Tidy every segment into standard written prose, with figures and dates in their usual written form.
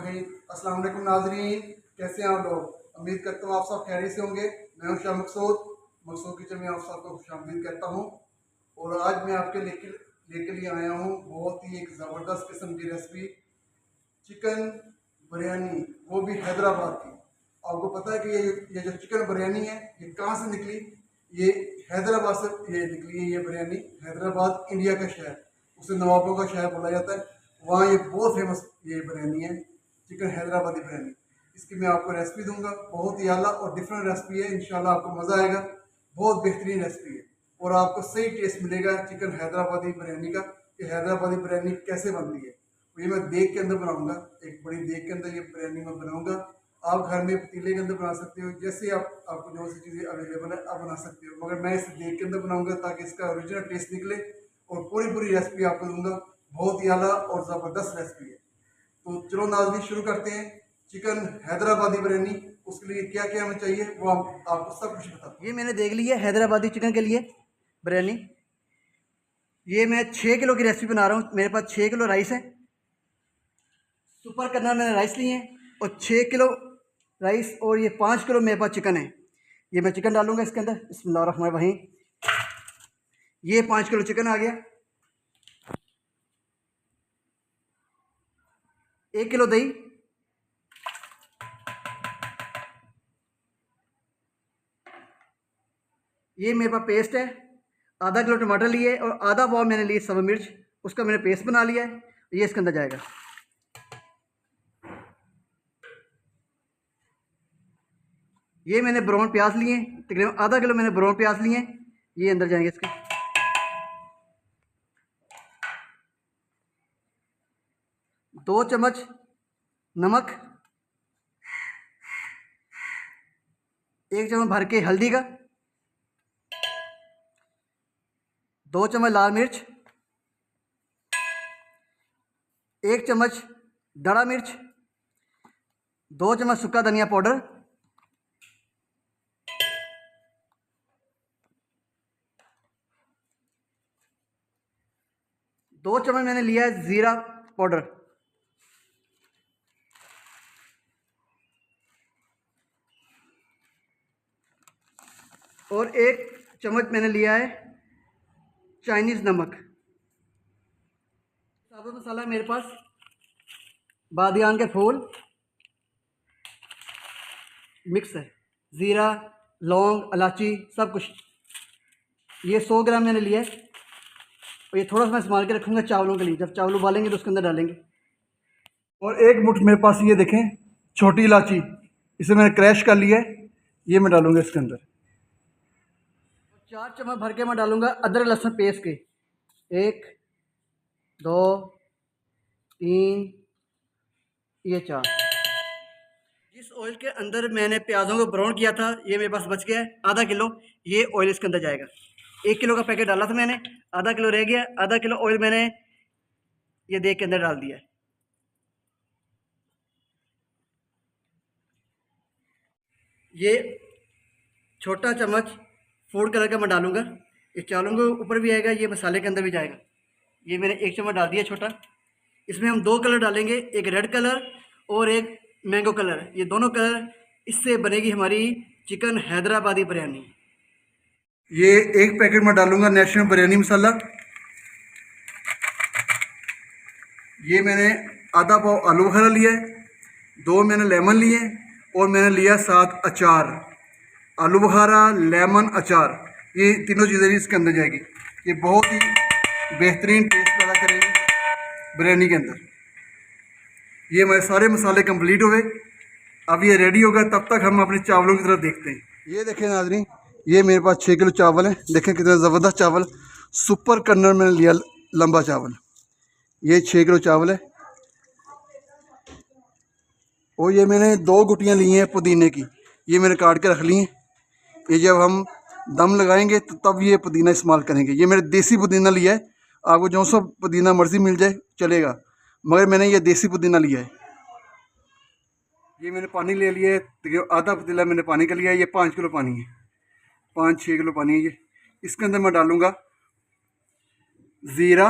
भाई। अस्सलाम वालेकुम नाज़रीन, कैसे हैं आप लोग? उम्मीद करता हूँ आप सब खैरियत से होंगे। मैं हूं शाह मकसूद किचन में आप सबको खुशामदीद करता हूँ। और आज मैं आपके लेके लिए आया हूँ बहुत ही एक ज़बरदस्त किस्म की रेसिपी, चिकन बिरयानी, वो भी हैदराबाद की। आपको पता है कि ये जो चिकन बिरयानी है ये कहाँ से निकली? ये हैदराबाद से ये निकली है। ये बिरयानी हैदराबाद इंडिया का शहर, उसे नवाबों का शहर बोला जाता है। वहाँ ये बहुत फेमस ये बिरयानी है, चिकन हैदराबादी बिरयानी। इसकी मैं आपको रेसिपी दूंगा, बहुत ही आला और डिफरेंट रेसिपी है। इंशाल्लाह आपको मज़ा आएगा। बहुत बेहतरीन रेसिपी है और आपको सही टेस्ट मिलेगा चिकन हैदराबादी बिरयानी का, कि हैदराबादी बिरयानी कैसे बनती है। तो ये मैं देग के अंदर बनाऊंगा, एक बड़ी देग के अंदर ये बिरयानी मैं बनाऊंगा। आप घर में पतीले के अंदर बना सकते हो, जैसे आपको जो सी चीज़ें अवेलेबल है आप बना सकते हो, मगर मैं इसे देग के अंदर बनाऊंगा ताकि इसका ओरिजिनल टेस्ट निकले और पूरी रेसिपी आपको दूंगा। बहुत ही आला और ज़बरदस्त रेसिपी है। तो चलो नाज़रीन शुरू करते हैं। चिकन हैदराबादी बिरयानी, उसके लिए क्या क्या हमें चाहिए वो आपको सब कुछ बताता हूँ। ये मैंने देख लिया हैदराबादी चिकन के लिए बिरयानी। ये मैं 6 किलो की रेसिपी बना रहा हूँ। मेरे पास 6 किलो राइस है, सुपर करना मैंने राइस लिए हैं, और 6 किलो राइस, और ये 5 किलो मेरे पास चिकन है। ये मैं चिकन डालूंगा इसके अंदर। बिस्मिल्लाहिर्रहमानिर्रहीम। ये 5 किलो चिकन आ गया। 1 किलो दही, ये मेरे पास पेस्ट है। आधा किलो टमाटर लिए और आधा पाव मैंने लिए सवा मिर्च, उसका मैंने पेस्ट बना लिया है। ये इसके अंदर जाएगा। ये मैंने ब्राउन प्याज लिए हैं, तकरीबन आधा किलो मैंने ब्राउन प्याज लिए हैं। ये अंदर जाएंगे इसके। 2 चम्मच नमक, 1 चम्मच भर के हल्दी का, 2 चम्मच लाल मिर्च, 1 चम्मच दड़ा मिर्च, 2 चम्मच सूखा धनिया पाउडर, 2 चम्मच मैंने लिया है ज़ीरा पाउडर, और 1 चम्मच मैंने लिया है चाइनीज़ नमक। साबुत मसाला मेरे पास बादियान के फूल मिक्स है, ज़ीरा, लौंग, इलायची, सब कुछ। ये 100 ग्राम मैंने लिया है, और ये थोड़ा सा मैं संभाल के रखूँगा चावलों के लिए। जब चावल उबालेंगे तो उसके अंदर डालेंगे। और एक मुट्ठ मेरे पास ये देखें छोटी इलायची, इसे मैंने क्रैश कर लिया है, ये मैं डालूंगा इसके अंदर। 4 चम्मच भर के मैं डालूंगा अदरक लहसुन पेस्ट के। 1 2 3, ये 4। जिस ऑयल के अंदर मैंने प्याज़ों को ब्राउन किया था, ये मेरे पास बच गया है आधा किलो। ये ऑयल इसके अंदर जाएगा। 1 किलो का पैकेट डाला था मैंने, आधा किलो रह गया। आधा किलो ऑयल मैंने ये देख के अंदर डाल दिया है। ये छोटा चम्मच फूड कलर का मैं डालूंगा। ये चावलों के ऊपर भी आएगा, ये मसाले के अंदर भी जाएगा। ये मैंने 1 चम्मच डाल दिया छोटा। इसमें हम 2 कलर डालेंगे, एक रेड कलर और एक मैंगो कलर। ये दोनों कलर, इससे बनेगी हमारी चिकन हैदराबादी बिरयानी। ये एक पैकेट में डालूंगा नेशनल बिरयानी मसाला। ये मैंने आधा पाव आलू बुखारा लिया है, 2 मैंने लेमन लिए और मैंने लिया 7 अचार। आलू बुखारा, लेमन, अचार, ये तीनों चीज़ें इसके अंदर जाएगी। ये बहुत ही बेहतरीन टेस्ट पैदा करेगी बिरयानी के अंदर। ये हमारे सारे मसाले कंप्लीट हुए। अब ये रेडी होगा, तब तक हम अपने चावलों की तरफ देखते हैं। ये देखें नाज़रीन, ये मेरे पास 6 किलो चावल है। देखें कितना ज़बरदस्त चावल, सुपर कर्नल मैंने लिया, लंबा चावल। ये 6 किलो चावल है। और ये मैंने 2 गुटियाँ ली हैं पुदीने की, ये मैंने काट के रख ली हैं। ये जब हम दम लगाएंगे तो तब ये पुदीना इस्तेमाल करेंगे। ये मैंने देसी पुदीना लिया है, आपको जो सा पुदीना मर्ज़ी मिल जाए चलेगा, मगर मैंने ये देसी पुदीना लिया है। ये मैंने पानी ले लिया है, तकरीबन आधा पतीला मैंने पानी का लिया है। ये 5 किलो पानी है, 5-6 किलो पानी है ये। इसके अंदर मैं डालूँगा ज़ीरा,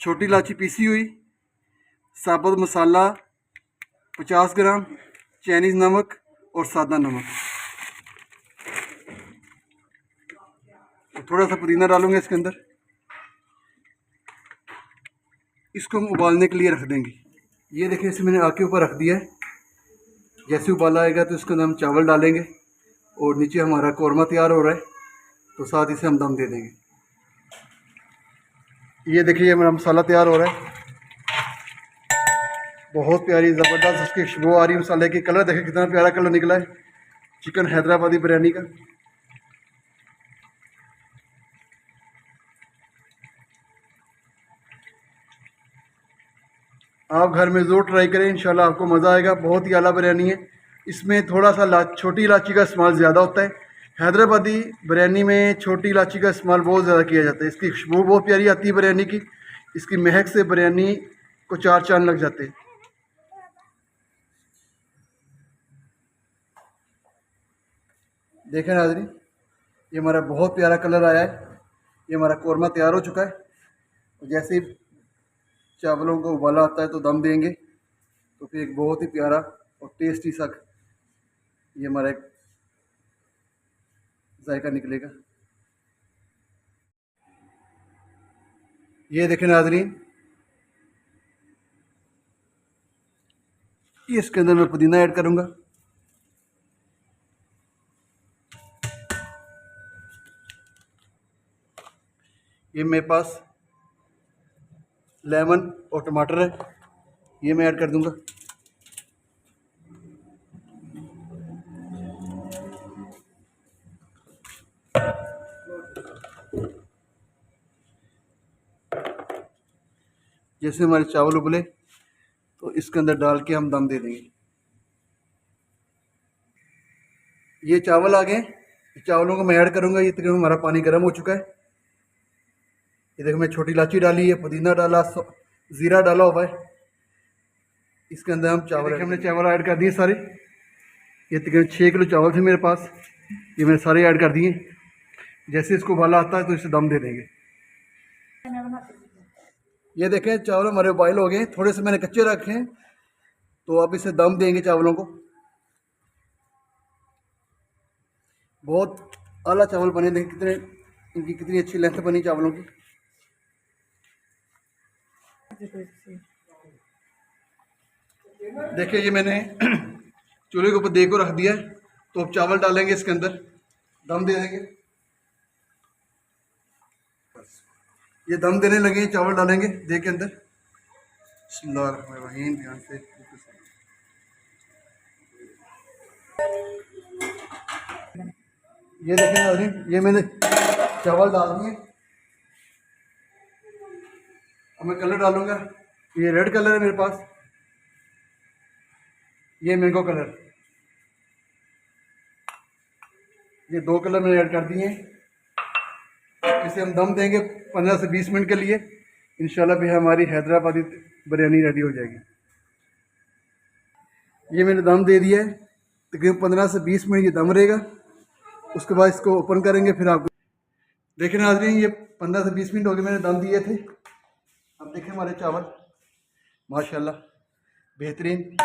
छोटी इलायची पीसी हुई, साबुत मसाला, 50 ग्राम चाइनीज़ नमक और सादा नमक। थोड़ा सा पुदीना डालूंगा इसके अंदर। इसको हम उबालने के लिए रख देंगे। ये देखिए इसे मैंने आग के ऊपर रख दिया है। जैसे उबाल आएगा तो इसके अंदर हम चावल डालेंगे और नीचे हमारा कौरमा तैयार हो रहा है, तो साथ इसे हम दम दे देंगे। ये देखिए ये मेरा मसाला तैयार हो रहा है। बहुत प्यारी ज़बरदस्त इसकी खुशबू आ रही है मसाले की। कलर देखिए कितना प्यारा कलर निकला है चिकन हैदराबादी बिरयानी का। आप घर में ज़रूर ट्राई करें, इंशाल्लाह आपको मज़ा आएगा। बहुत ही आला बिरयानी है। इसमें थोड़ा सा छोटी इलायची का इस्तेमाल ज़्यादा होता है। हैदराबादी बिरयानी में छोटी इलायची का इस्तेमाल बहुत ज़्यादा किया जाता है। इसकी खुशबू बहुत प्यारी आती है बिरयानी की। इसकी महक से बिरयानी को 4 चांद लग जाते हैं। देखें नाज़रीन, ये हमारा बहुत प्यारा कलर आया है। ये हमारा कौरमा तैयार हो चुका है। जैसे ही चावलों को उबाला आता है तो दम देंगे, तो फिर एक बहुत ही प्यारा और टेस्टी सा ये हमारा एक जायका निकलेगा। ये देखें नाज़रीन, ये इसके अंदर मैं पुदीना ऐड करूँगा। ये मेरे पास लेमन और टमाटर है, ये मैं ऐड कर दूँगा। जैसे हमारे चावल उबले तो इसके अंदर डाल के हम दम दे देंगे। ये चावल आ गए, चावलों को मैं ऐड करूँगा। ये तकरीबन हमारा पानी गर्म हो चुका है। ये देखो मैं छोटी इलायची डाली है, पुदीना डाला, ज़ीरा डाला हुआ है। इसके अंदर हम चावल हमने चावल ऐड कर दिए सारे। ये तकरीबन 6 किलो चावल थे मेरे पास, ये मैंने सारे ऐड कर दिए। जैसे इसको उबाला आता है तो इसे दम दे देंगे। ये देखें चावल हमारे बॉयल हो गए, थोड़े से मैंने कच्चे रखे हैं, तो अब इसे दम देंगे चावलों को। बहुत आला चावल बने, देखें कितने इनकी कितनी अच्छी लेंथ बनी चावलों की। देखिए ये मैंने चूल्हे के ऊपर देख को रख दिया है, तो अब चावल डालेंगे इसके अंदर, दम दे देंगे। ये दम देने लगे, चावल डालेंगे देख के अंदर। बिस्मिल्लाहिर्रहमानिर्रहीम, ध्यान से। ये देखें नाज़रीन, ये मैंने चावल डाल दिए। अब मैं कलर डालूंगा। ये रेड कलर है मेरे पास, ये मैंगो कलर, ये 2 कलर मैंने ऐड कर दिए हैं। इसे हम दम देंगे 15 से 20 मिनट के लिए। इंशाल्लाह भी हमारी हैदराबादी बिरयानी रेडी हो जाएगी। ये मैंने दम दे दिया है, तकरीबन 15 से 20 मिनट ये दम रहेगा। उसके बाद इसको ओपन करेंगे। फिर आपको देखें नाज़रीन, ये 15 से 20 मिनट हो गए मैंने दम दिए थे। अब देखें हमारे चावल माशाल्लाह बेहतरीन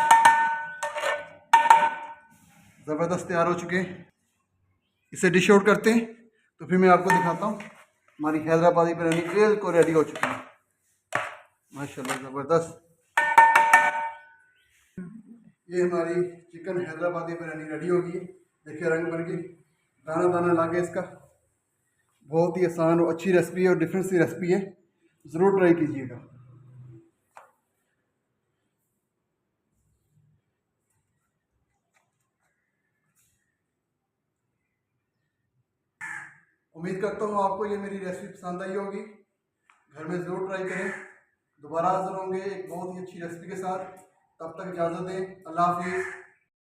ज़बरदस्त तैयार हो चुके हैं। इसे डिश आउट करते हैं, तो फिर मैं आपको दिखाता हूँ। हमारी हैदराबादी बिरयानी बिल्कुल रेडी हो चुकी है माशाल्लाह ज़बरदस्त। ये हमारी चिकन हैदराबादी बिरयानी रेडी होगी। देखिए रंग बन के दाना दाना लागे इसका। बहुत ही आसान और अच्छी रेसिपी है और डिफरेंट सी रेसिपी है, ज़रूर ट्राई कीजिएगा। उम्मीद करता हूँ आपको ये मेरी रेसिपी पसंद आई होगी। घर में ज़रूर ट्राई करें। दोबारा हाज़िर होंगे एक बहुत ही अच्छी रेसिपी के साथ। तब तक इजाज़त दें। अल्लाह हाफिज़।